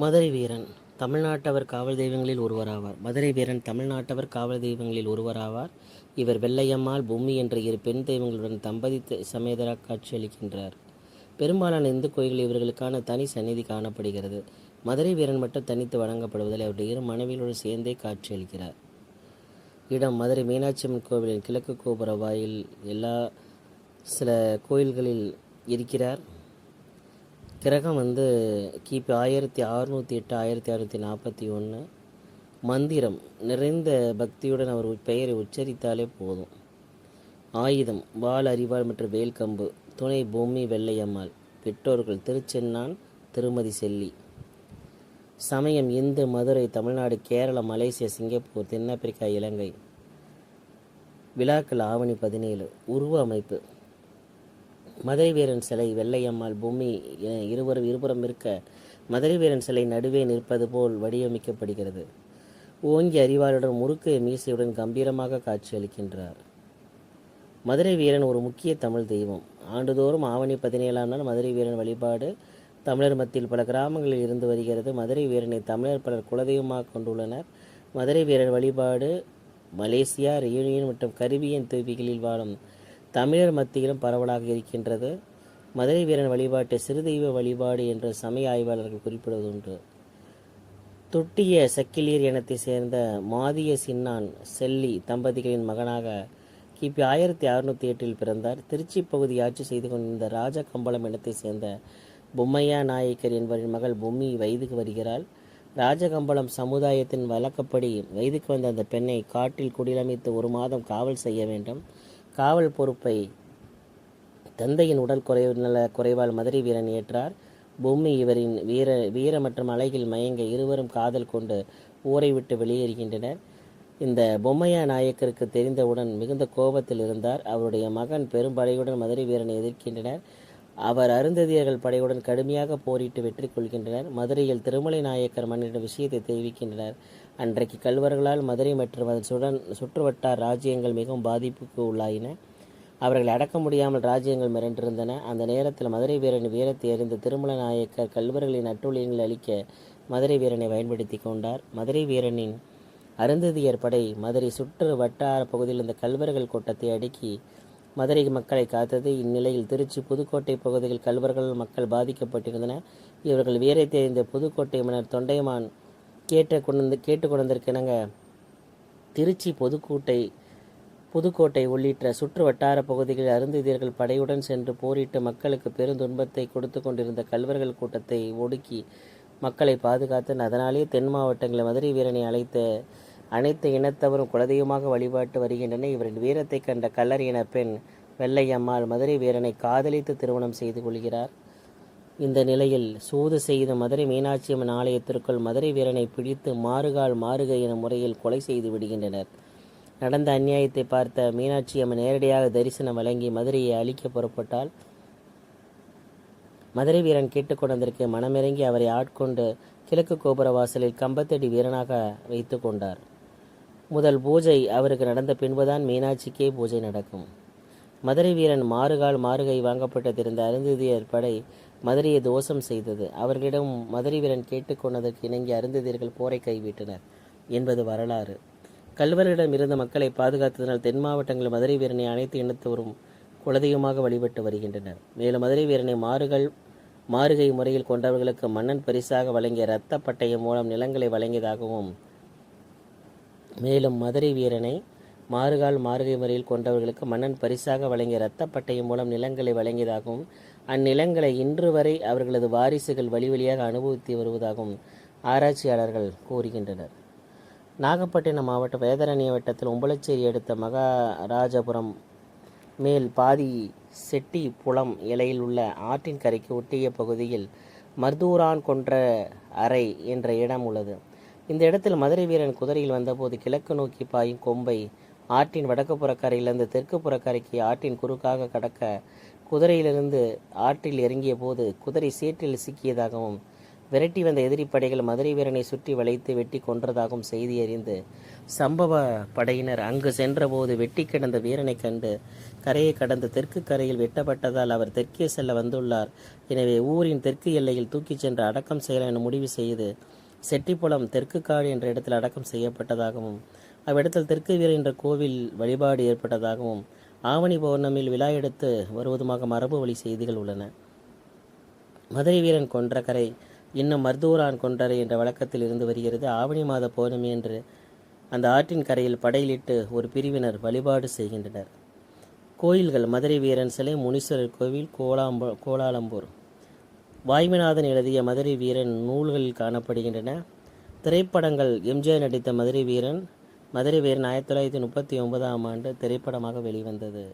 மதுரை வீரன் தமிழ்நாட்டவர் காவல் தெய்வங்களில் ஒருவராவார். மதுரை வீரன் தமிழ்நாட்டவர் காவல் தெய்வங்களில் ஒருவராவார். இவர் வெள்ளையம்மாள், பொம்மி என்ற இரு பெண் தெய்வங்களுடன் தம்பதி சமேதராக காட்சியளிக்கின்றார். பெரும்பாலான இந்து கோயில்களில் இவர்களுக்கான தனி சந்நிதி காணப்படுகிறது. மதுரை வீரன் மட்டும் தனித்து வழங்கப்படுவதில் அவருடைய இரு மனைவிகளோடு சேர்ந்தே காட்சியளிக்கிறார். இடம் மதுரை மீனாட்சி அம்மன் கோவிலின் கிழக்கு கோபுர வாயில் சில கோயில்களில் இருக்கிறார். கிரகம் கிபி 1608 1641. மந்திரம் நிறைந்த பக்தியுடன் அவர் பெயரை உச்சரித்தாலே போதும். ஆயுதம் வாள், அரிவாள் மற்றும் வேல்கம்பு. துணை பொம்மி வெள்ளையம்மாள். பெற்றோர்கள் திருச்சென்னான், திருமதி செல்லி. சமயம் இந்து. மதுரை தமிழ்நாடு, கேரளா, மலேசியா, சிங்கப்பூர், தென்னாப்பிரிக்கா, இலங்கை. விழாக்கள் ஆவணி 17. உருவ அமைப்பு மதுரை வீரன் சிலை வெள்ளையம்மாள், பொம்மி இருபுறம் இருக்க மதுரை வீரன் சிலை நடுவே நிற்பது போல் வடிவமைக்கப்படுகிறது. ஓங்கி அரிவாளுடன் முறுக்கு மீசையுடன் கம்பீரமாக காட்சியளிக்கின்றார். மதுரை வீரன் ஒரு முக்கிய தமிழ் தெய்வம். ஆண்டுதோறும் ஆவணி 17ஆம் நாள் மதுரை வீரன் வழிபாடு தமிழர் மத்தியில் பல கிராமங்களில் இருந்து வருகிறது. மதுரை வீரனை தமிழர் பலர் குலதெய்வமாக கொண்டுள்ளனர். மதுரை வீரன் வழிபாடு மலேசியா, ரியூனியன் மற்றும் கரிபியன் தீவுகளில் வாழும் தமிழர் மத்தியிலும் பரவலாக இருக்கின்றது. மதுரை வீரன் வழிபாட்டை சிறுதெய்வ வழிபாடு என்று சமய ஆய்வாளர்கள் குறிப்பிடுவதுண்டு. தொட்டிய சக்கிலியர் இனத்தை சேர்ந்த மாதிய சின்னான் செல்லி தம்பதிகளின் மகனாக கிபி 1608 பிறந்தார். திருச்சி பகுதி ஆட்சி செய்து கொண்டிருந்த ராஜகம்பளம் இனத்தை சேர்ந்த பொம்மையா நாயக்கர் என்பவரின் மகள் பொம்மி வயதுக்கு வருகிறாள். ராஜகம்பளம் சமுதாயத்தின் வழக்கப்படி வயதுக்கு வந்த அந்த பெண்ணை காட்டில் குடியமைத்து 1 மாதம் காவல் செய்ய வேண்டும். காவல் பொறுப்பை தந்தையின் உடல் குறைவால் மதுரை வீரன் ஏற்றார். பொம்மி இவரின் வீர மற்றும் அழகில் மயங்க இருவரும் காதல் கொண்டு ஊரை விட்டு வெளியேறுகின்றனர். இந்த பொம்மையா நாயக்கருக்கு தெரிந்தவுடன் மிகுந்த கோபத்தில் இருந்தார். அவருடைய மகன் பெரும்படையுடன் மதுரை வீரனை எதிர்க்கின்றனர். அவர் அருந்ததியர்கள் படையுடன் கடுமையாக போரிட்டு வெற்றி கொள்கின்றனர். மதுரையில் திருமலை நாயக்கர் மன்னரிடம் விஷயத்தை தெரிவிக்கின்றனர். அன்றைக்கு கல்வர்களால் மதுரை மற்றும் அதன் சுற்றுவட்டார் ராஜ்யங்கள் மிகவும் பாதிப்புக்கு உள்ளாயின. அவர்களை அடக்க முடியாமல் ராஜ்யங்கள் மிரண்டிருந்தன. அந்த நேரத்தில் மதுரை வீரனின் வீரத்தை அறிந்த திருமலை நாயக்கர் கல்வர்களின் அட்டூழியங்களை அளிக்க மதுரை வீரனை பயன்படுத்தி கொண்டார். மதுரை வீரனின் அருந்ததியர் படை மதுரை சுற்று வட்டார பகுதியில் இருந்த கல்வர்கள் கூட்டத்தை அடக்கி மதுரை மக்களை காத்தது. இந்நிலையில் திருச்சி, புதுக்கோட்டை பகுதியில் கல்வர்களால் மக்கள் பாதிக்கப்பட்டிருந்தனர். இவர்கள் வீரை தெரிந்த புதுக்கோட்டை மன்னர் தொண்டைமான் கேட்டுக்கொண்டிருக்கினங்க திருச்சி, புதுக்கோட்டை உள்ளிட்ட சுற்று வட்டார பகுதிகளில் அருந்ததியர்கள் படையுடன் சென்று போரிட்டு மக்களுக்கு பெருந்துன்பத்தை கொடுத்து கொண்டிருந்த கல்வர்கள் கூட்டத்தை ஒடுக்கி மக்களை பாதுகாத்தனர். அதனாலேயே தென் மாவட்டங்களில் மதுரை வீரனை அனைத்து இனத்தவரும் குலதெய்வமாக வழிபாட்டு வருகின்றனர். இவரின் வீரத்தை கண்ட கல்லர் இன பெண் வெள்ளையம்மாள் மதுரை வீரனை காதலித்து திருமணம் செய்து கொள்கிறார். இந்த நிலையில் சூது செய்த மதுரை மீனாட்சி அம்மன் ஆலயத்திற்குள் மதுரை வீரனை பிடித்து மாறுகை என முறையில் கொலை செய்து விடுகின்றனர். நடந்த அநியாயத்தை பார்த்த மீனாட்சி அம்மன் நேரடியாக தரிசனம் வழங்கி மதுரையை அழிக்க புறப்பட்டால் மதுரை வீரன் கேட்டுக்கொண்டதற்கு மனமிறங்கி அவரை ஆட்கொண்டு கிழக்கு கோபுர வாசலில் கம்பத்தடி வீரனாக வைத்து கொண்டார். முதல் பூஜை அவருக்கு நடந்த பின்புதான் மீனாட்சிக்கே பூஜை நடக்கும். மதுரை வீரன் மாறுகை வாங்கப்பட்டிருந்த அருந்ததியர் படை மதுரையை தோஷம் செய்தது. அவர்களிடம் மதுரை வீரன் கேட்டுக்கொண்டதற்கு இணங்கி அருந்ததியர்கள் போரை கைவிட்டனர் என்பது வரலாறு. கல்வர்களிடம் இருந்த மக்களை பாதுகாத்ததனால் தென் மாவட்டங்களில் மதுரை வீரனை அனைத்து இனத்தவரும் குலதெய்வமாக வழிபட்டு வருகின்றனர். மேலும் மதுரை வீரனை மாறுகை முறையில் கொண்டவர்களுக்கு மன்னன் பரிசாக வழங்கிய இரத்த பட்டயம் மூலம் நிலங்களை வழங்கியதாகவும் மேலும் மதுரை வீரனை மாறுகை முறையில் கொண்டவர்களுக்கு மன்னன் பரிசாக வழங்கிய இரத்த பட்டயம் மூலம் நிலங்களை வழங்கியதாகவும் அந்நிலங்களை இன்று வரை அவர்களது வாரிசுகள் வழியாக அனுபவித்து வருவதாகவும் ஆராய்ச்சியாளர்கள் கூறுகின்றனர். நாகப்பட்டினம் மாவட்டம் வேதாரண்ய வட்டத்தில் உம்பளச்சேரி அடுத்த மகாராஜபுரம் மேல் பாதி செட்டி புலம் இலையில் உள்ள ஆற்றின் கரைக்கு ஒட்டிய பகுதியில் மர்தூரான் கொன்ற அறை என்ற இடம் உள்ளது. இந்த இடத்தில் மதுரை வீரன் குதிரையில் வந்தபோது கிழக்கு நோக்கி பாயும் கொம்பை ஆற்றின் வடக்கு புறக்கரையிலிருந்து தெற்கு புறக்கரைக்கு ஆற்றின் குறுக்காக கடக்க குதிரையிலிருந்து ஆற்றில் இறங்கிய போது குதிரை சேற்றில் சிக்கியதாகவும் விரட்டி வந்த எதிரி படைகள் மதுரை வீரனை சுற்றி வளைத்து வெட்டி கொன்றதாகவும் செய்தி அறிந்து சம்பவ படையினர் அங்கு சென்றபோது வெட்டி கிடந்த வீரனை கண்டு கரையை கடந்து தெற்கு கரையில் வெட்டப்பட்டதால் அவர் தெற்கே செல்ல வந்துள்ளார், எனவே ஊரின் தெற்கு எல்லையில் தூக்கிச் சென்று அடக்கம் செய்யலாம் என முடிவு செய்து செட்டிப்புலம் தெற்கு காடு என்ற இடத்தில் அடக்கம் செய்யப்பட்டதாகவும் அவ்விடத்தில் தெற்கு வீரர் என்ற கோவில் வழிபாடு ஏற்பட்டதாகவும் ஆவணி பௌர்ணமியில் விழா எடுத்து வருவதுமாக மரபு வழி செய்திகள் உள்ளன. மதுரை வீரன் கொன்ற கரை இன்னும் மருதூரான் கொன்றரை என்ற வழக்கத்தில் இருந்து வருகிறது. ஆவணி மாத பௌர்ணமி என்று அந்த ஆற்றின் கரையில் படையிலிட்டு ஒரு பிரிவினர் வழிபாடு செய்கின்றனர். கோயில்கள்: மதுரை வீரன் சிலை, முனீஸ்வரர் கோவில், கோலாலம்பூர். வாய்மைநாதன் எழுதிய மதுரை வீரன் நூல்களில் காணப்படுகின்றன. திரைப்படங்கள்: எம்ஜிஆர் நடித்த மதுரை வீரன் 1939 திரைப்படமாக வெளிவந்தது.